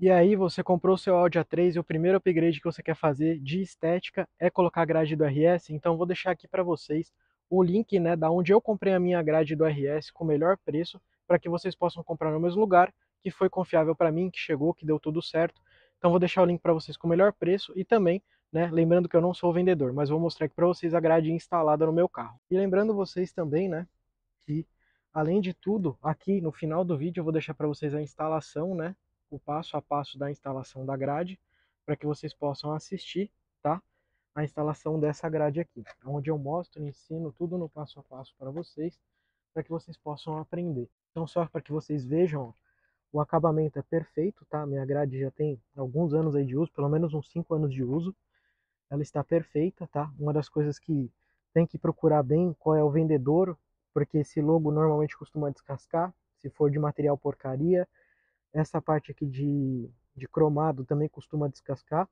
E aí você comprou o seu Audi A3 e o primeiro upgrade que você quer fazer de estética é colocar a grade do RS, então vou deixar aqui para vocês o link, né, da onde eu comprei a minha grade do RS com o melhor preço, para que vocês possam comprar no mesmo lugar, que foi confiável para mim, que chegou, que deu tudo certo. Então vou deixar o link para vocês com o melhor preço e também, né, lembrando que eu não sou o vendedor, mas vou mostrar aqui para vocês a grade instalada no meu carro. E lembrando vocês também, né, que além de tudo, aqui no final do vídeo eu vou deixar para vocês a instalação, né, o passo a passo da instalação da grade, para que vocês possam assistir, tá? A instalação dessa grade aqui, onde eu mostro e ensino tudo no passo a passo para vocês, para que vocês possam aprender. Então, só para que vocês vejam, o acabamento é perfeito, tá? Minha grade já tem alguns anos aí de uso, pelo menos uns 5 anos de uso. Ela está perfeita, tá? Uma das coisas que tem que procurar bem qual é o vendedor, porque esse logo normalmente costuma descascar, se for de material porcaria. Essa parte aqui de cromado também costuma descascar,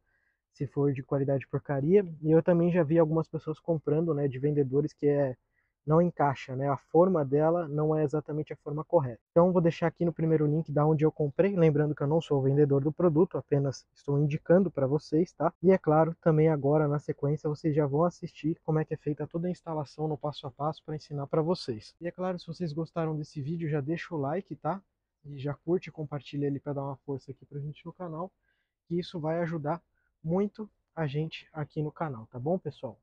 se for de qualidade porcaria. E eu também já vi algumas pessoas comprando, né, de vendedores que não encaixa, né? A forma dela não é exatamente a forma correta. Então vou deixar aqui no primeiro link da onde eu comprei, lembrando que eu não sou o vendedor do produto, apenas estou indicando para vocês, tá? E é claro, também agora na sequência vocês já vão assistir como é que é feita toda a instalação no passo a passo para ensinar para vocês. E é claro, se vocês gostaram desse vídeo, já deixa o like, tá? E já curte e compartilha ele para dar uma força aqui pra gente no canal, que isso vai ajudar muito a gente aqui no canal, tá bom, pessoal?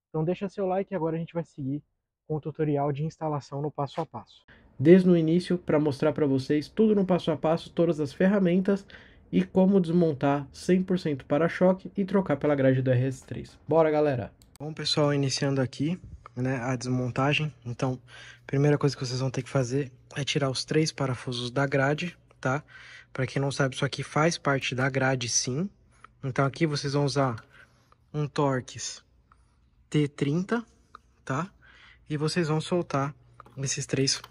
Então deixa seu like e agora a gente vai seguir com o tutorial de instalação no passo a passo. Desde o início, para mostrar para vocês tudo no passo a passo, todas as ferramentas e como desmontar 100% para-choque e trocar pela grade do RS3. Bora, galera! Bom, pessoal, iniciando aqui, né, a desmontagem. Então, primeira coisa que vocês vão ter que fazer é tirar os 3 parafusos da grade, tá? Para quem não sabe, isso aqui faz parte da grade, sim. Então, aqui vocês vão usar um Torx T30, tá? E vocês vão soltar esses 3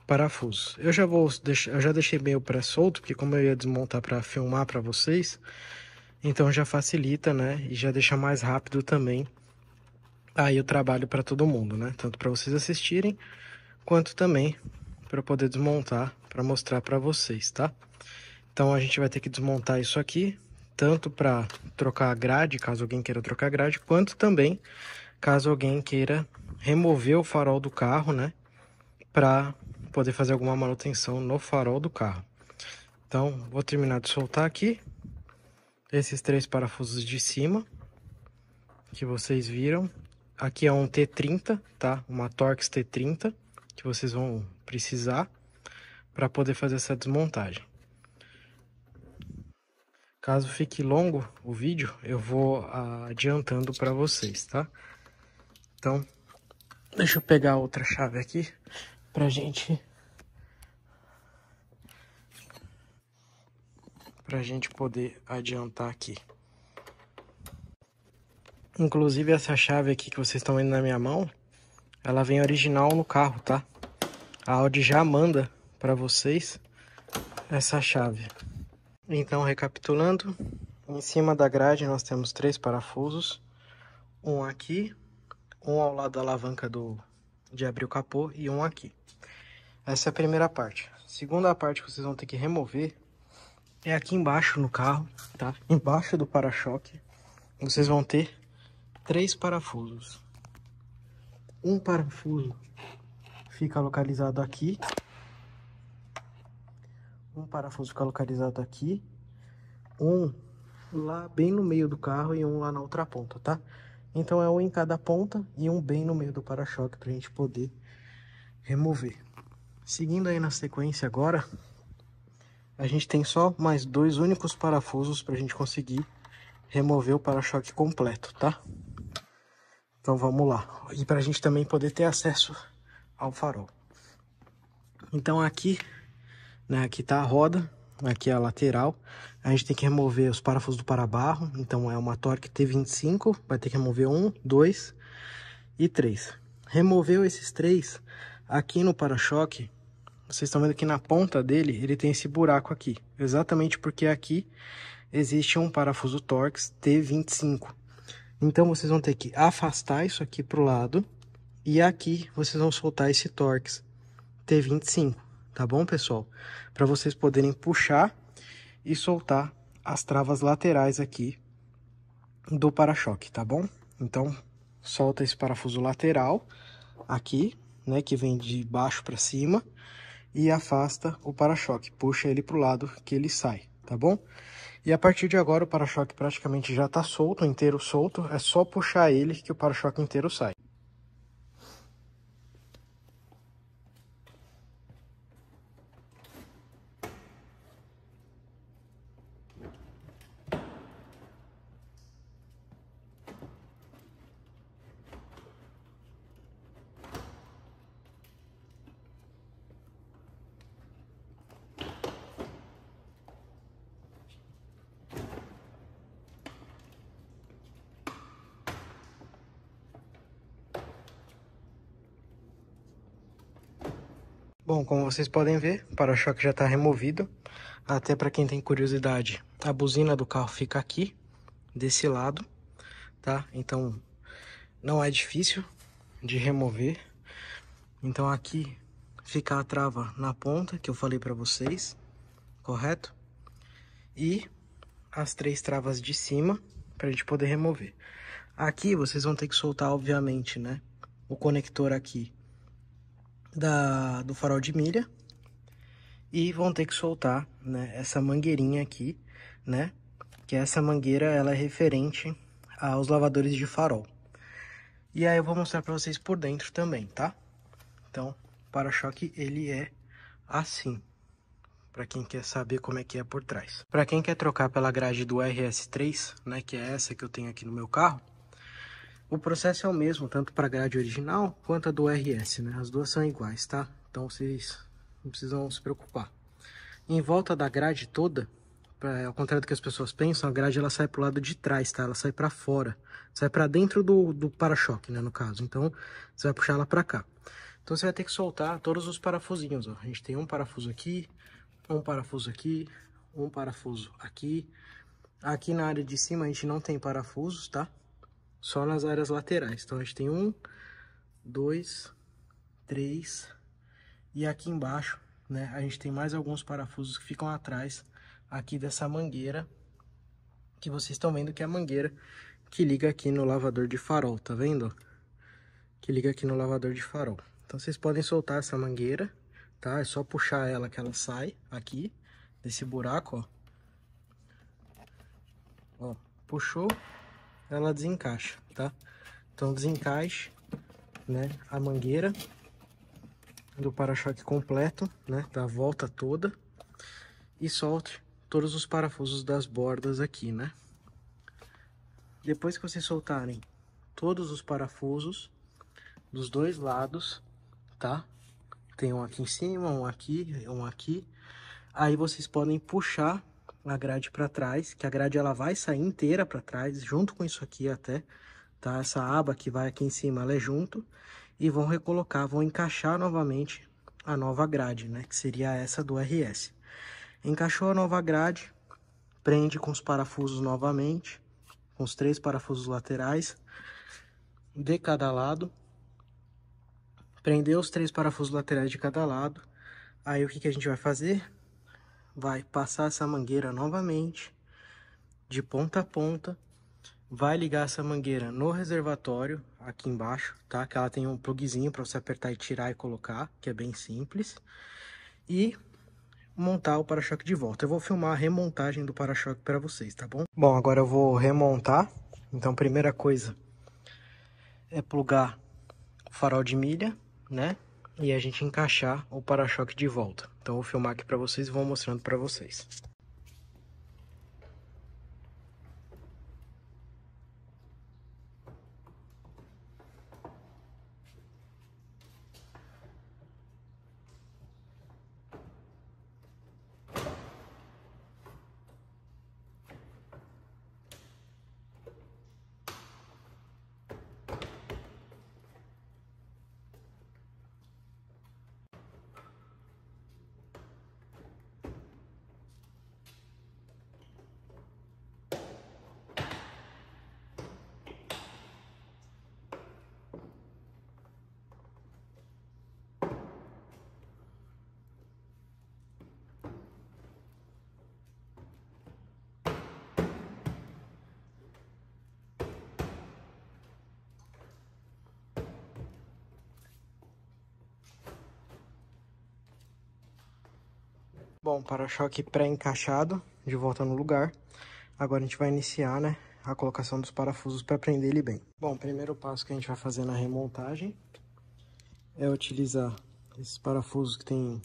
parafusos. Eu já deixei meio pré-solto, porque como eu ia desmontar para filmar para vocês, então já facilita, né? E já deixa mais rápido também aí o trabalho para todo mundo, né? Tanto para vocês assistirem, quanto também para poder desmontar, para mostrar para vocês, tá? Então a gente vai ter que desmontar isso aqui, tanto para trocar a grade, caso alguém queira trocar a grade, quanto também caso alguém queira remover o farol do carro, né? Para poder fazer alguma manutenção no farol do carro. Então, vou terminar de soltar aqui esses 3 parafusos de cima que vocês viram. Aqui é um T30, tá? Uma Torx T30 que vocês vão precisar para poder fazer essa desmontagem. Caso fique longo o vídeo, eu vou adiantando para vocês, tá? Então, deixa eu pegar outra chave aqui pra gente poder adiantar aqui. Inclusive essa chave aqui que vocês estão vendo na minha mão, ela vem original no carro, tá? A Audi já manda para vocês essa chave. Então, recapitulando, em cima da grade nós temos 3 parafusos, um aqui, um ao lado da alavanca de abrir o capô e um aqui. Essa é a primeira parte. Segunda parte que vocês vão ter que remover é aqui embaixo no carro, tá? Embaixo do para-choque, vocês vão ter 3 parafusos. Um parafuso fica localizado aqui. Um parafuso fica localizado aqui. Um lá bem no meio do carro e um lá na outra ponta, tá? Então é um em cada ponta e um bem no meio do para-choque pra gente poder remover. Seguindo aí na sequência agora, a gente tem só mais 2 únicos parafusos pra gente conseguir remover o para-choque completo, tá? Então vamos lá. E pra gente também poder ter acesso ao farol. Então aqui, né, aqui tá a roda, aqui é a lateral. A gente tem que remover os parafusos do para-barro. Então é uma Torx T25, vai ter que remover 1, 2 e 3. Removeu esses 3, aqui no para-choque, vocês estão vendo que na ponta dele, ele tem esse buraco aqui. Exatamente porque aqui existe um parafuso Torx T25. Então vocês vão ter que afastar isso aqui pro lado e aqui vocês vão soltar esse Torx T25, tá bom, pessoal? Para vocês poderem puxar e soltar as travas laterais aqui do para-choque, tá bom? Então, solta esse parafuso lateral aqui, né, que vem de baixo para cima, e afasta o para-choque, puxa ele pro lado que ele sai, tá bom? E a partir de agora o para-choque praticamente já tá solto, inteiro solto, é só puxar ele que o para-choque inteiro sai. Bom, como vocês podem ver, o para-choque já está removido. Até para quem tem curiosidade, a buzina do carro fica aqui, desse lado, tá? Então, não é difícil de remover. Então, aqui fica a trava na ponta, que eu falei para vocês, correto? E as 3 travas de cima, para a gente poder remover. Aqui, vocês vão ter que soltar, obviamente, né? O conector aqui do farol de milha. E vão ter que soltar, né, essa mangueirinha aqui, né? Que essa mangueira, ela é referente aos lavadores de farol. E aí eu vou mostrar para vocês por dentro também, tá? Então, o para-choque, ele é assim, para quem quer saber como é que é por trás. Para quem quer trocar pela grade do RS3, né, que é essa que eu tenho aqui no meu carro, o processo é o mesmo, tanto para a grade original quanto a do RS, né? As duas são iguais, tá? Então vocês não precisam se preocupar. Em volta da grade toda, ao contrário do que as pessoas pensam, a grade ela sai pro lado de trás, tá? Ela sai para fora, sai para dentro do para-choque, né, no caso. Então, você vai puxar ela para cá. Então, você vai ter que soltar todos os parafusinhos, ó. A gente tem um parafuso aqui, um parafuso aqui, um parafuso aqui. Aqui na área de cima a gente não tem parafusos, tá? Só nas áreas laterais. Então, a gente tem 1, 2, 3 e aqui embaixo, né, a gente tem mais alguns parafusos que ficam atrás aqui dessa mangueira, que vocês estão vendo que é a mangueira que liga aqui no lavador de farol, tá vendo? Que liga aqui no lavador de farol. Então vocês podem soltar essa mangueira, tá? É só puxar ela que ela sai aqui desse buraco, ó. Ó, puxou, ela desencaixa, tá? Então desencaixe, né, a mangueira do para-choque completo, né, da volta toda, e solte todos os parafusos das bordas aqui, né? Depois que vocês soltarem todos os parafusos dos dois lados, tá? Tem um aqui em cima, um aqui. Aí vocês podem puxar a grade para trás, que a grade ela vai sair inteira para trás, junto com isso aqui até, tá? Essa aba que vai aqui em cima, ela é junto. E vão recolocar, vão encaixar novamente a nova grade, né? Que seria essa do RS. Encaixou a nova grade, prende com os parafusos novamente, com os 3 parafusos laterais de cada lado. Prendeu os 3 parafusos laterais de cada lado. Aí o que a gente vai fazer? Vai passar essa mangueira novamente, de ponta a ponta. Vai ligar essa mangueira no reservatório, aqui embaixo, tá? Que ela tem um plugzinho para você apertar e tirar e colocar, que é bem simples. E montar o para-choque de volta. Eu vou filmar a remontagem do para-choque para vocês, tá bom? Bom, agora eu vou remontar. Então, primeira coisa é plugar o farol de milha, né? E a gente encaixar o para-choque de volta. Então, eu vou filmar aqui para vocês e vou mostrando para vocês. Bom, para-choque pré-encaixado, de volta no lugar. Agora a gente vai iniciar, né, a colocação dos parafusos para prender ele bem. Bom, o primeiro passo que a gente vai fazer na remontagem é utilizar esses parafusos que tem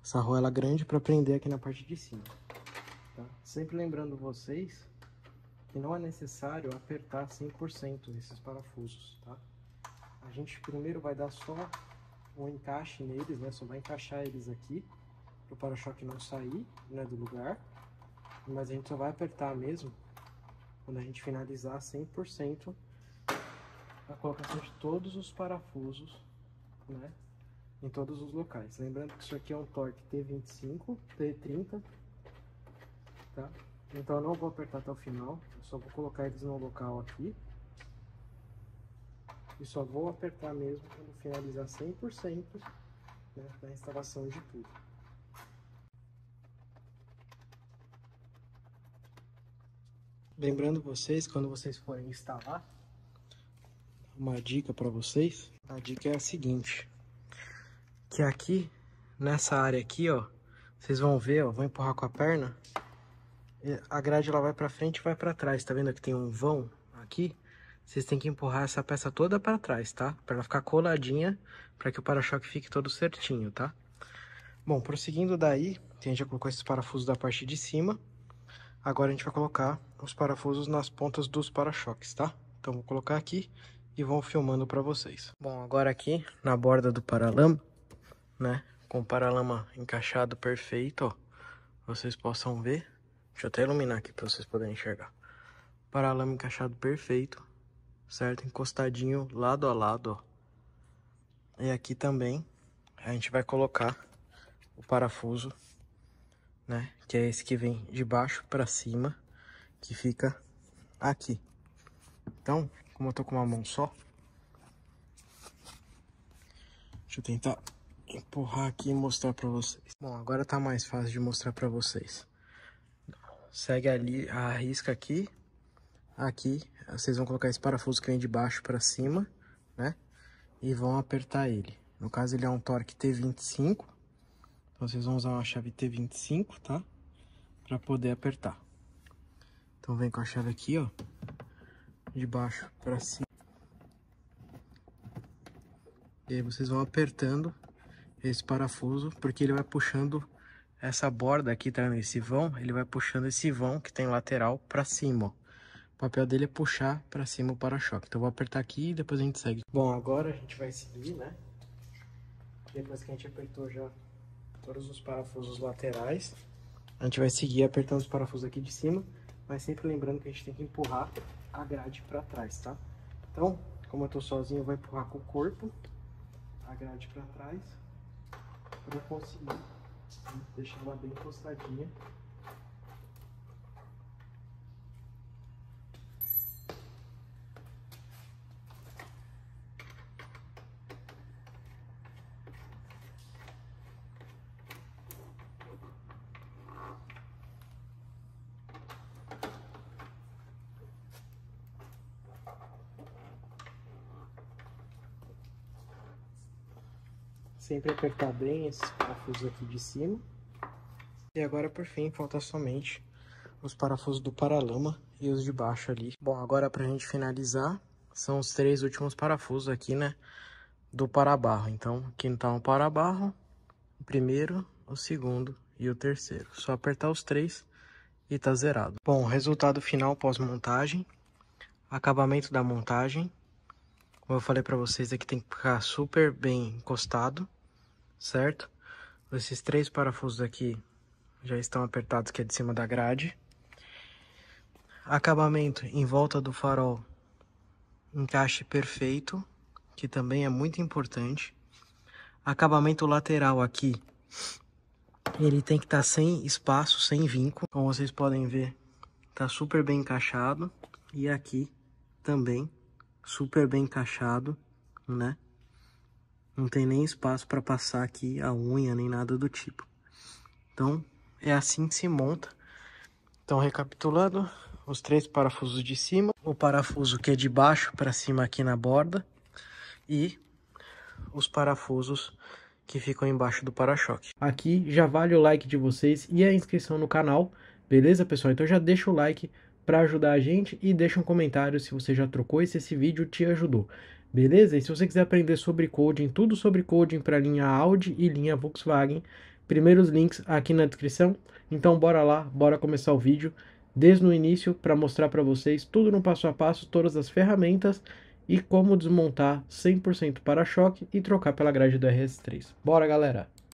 essa argoela grande para prender aqui na parte de cima. Tá? Sempre lembrando vocês que não é necessário apertar 100% esses parafusos, tá? A gente primeiro vai dar só um encaixe neles, né? Só vai encaixar eles aqui, para o para-choque não sair, né, do lugar. Mas a gente só vai apertar mesmo quando a gente finalizar 100% a colocação de todos os parafusos, né, em todos os locais. Lembrando que isso aqui é um torque T25, T30, tá? Então eu não vou apertar até o final, eu só vou colocar eles no local aqui. E só vou apertar mesmo quando finalizar 100%, né, da instalação de tudo. Lembrando vocês, quando vocês forem instalar, uma dica para vocês, a dica é a seguinte, que aqui, nessa área aqui, ó, vocês vão ver, ó, vou empurrar com a perna, a grade ela vai para frente e vai para trás, tá vendo que tem um vão aqui? Vocês têm que empurrar essa peça toda para trás, tá? Para ela ficar coladinha, para que o para-choque fique todo certinho, tá? Bom, prosseguindo daí, a gente já colocou esses parafusos da parte de cima. Agora a gente vai colocar os parafusos nas pontas dos para-choques, tá? Então vou colocar aqui e vou filmando para vocês. Bom, agora aqui na borda do paralama, né? Com o paralama encaixado perfeito, ó. Vocês possam ver. Deixa eu até iluminar aqui para vocês poderem enxergar. Paralama encaixado perfeito, certo? Encostadinho lado a lado, ó. E aqui também a gente vai colocar o parafuso, né? Que é esse que vem de baixo para cima, que fica aqui. Então, como eu tô com uma mão só, deixa eu tentar empurrar aqui e mostrar para vocês. Bom, agora tá mais fácil de mostrar para vocês. Segue ali a risca aqui. Aqui, vocês vão colocar esse parafuso que vem de baixo para cima, né? E vão apertar ele. No caso, ele é um torque T25. Então, vocês vão usar uma chave T25, tá? Para poder apertar. Então, vem com a chave aqui, ó. De baixo para cima. E aí, vocês vão apertando esse parafuso, porque ele vai puxando essa borda aqui, tá vendo? Esse vão, ele vai puxando esse vão que tem lateral para cima, ó. O papel dele é puxar para cima o para-choque. Então eu vou apertar aqui e depois a gente segue. Bom, agora a gente vai seguir, né? Depois que a gente apertou já todos os parafusos laterais, a gente vai seguir apertando os parafusos aqui de cima, mas sempre lembrando que a gente tem que empurrar a grade para trás, tá? Então, como eu tô sozinho, eu vou empurrar com o corpo a grade para trás para conseguir, né, deixar ela bem encostadinha. Sempre apertar bem esses parafusos aqui de cima. E agora, por fim, falta somente os parafusos do paralama e os de baixo ali. Bom, agora pra gente finalizar, são os 3 últimos parafusos aqui, né, do para-barro. Então, aqui não tá um para-barro, o primeiro, o segundo e o terceiro. Só apertar os 3 e tá zerado. Bom, resultado final pós-montagem, acabamento da montagem. Como eu falei pra vocês, aqui tem que ficar super bem encostado, certo? Esses 3 parafusos aqui já estão apertados, que é de cima da grade. Acabamento em volta do farol, encaixe perfeito, que também é muito importante. Acabamento lateral aqui, ele tem que estar sem espaço, sem vinco. Como vocês podem ver, tá super bem encaixado. E aqui também, super bem encaixado, né? Não tem nem espaço para passar aqui a unha, nem nada do tipo. Então, é assim que se monta. Então, recapitulando, os 3 parafusos de cima, o parafuso que é de baixo para cima aqui na borda e os parafusos que ficam embaixo do para-choque. Aqui já vale o like de vocês e a inscrição no canal, beleza, pessoal? Então já deixa o like para ajudar a gente e deixa um comentário se você já trocou e se esse vídeo te ajudou, beleza? E se você quiser aprender sobre coding, tudo sobre coding para linha Audi e linha Volkswagen, primeiros links aqui na descrição. Então bora lá, bora começar o vídeo desde o início para mostrar para vocês tudo no passo a passo, todas as ferramentas e como desmontar 100% para-choque e trocar pela grade do RS3. Bora, galera!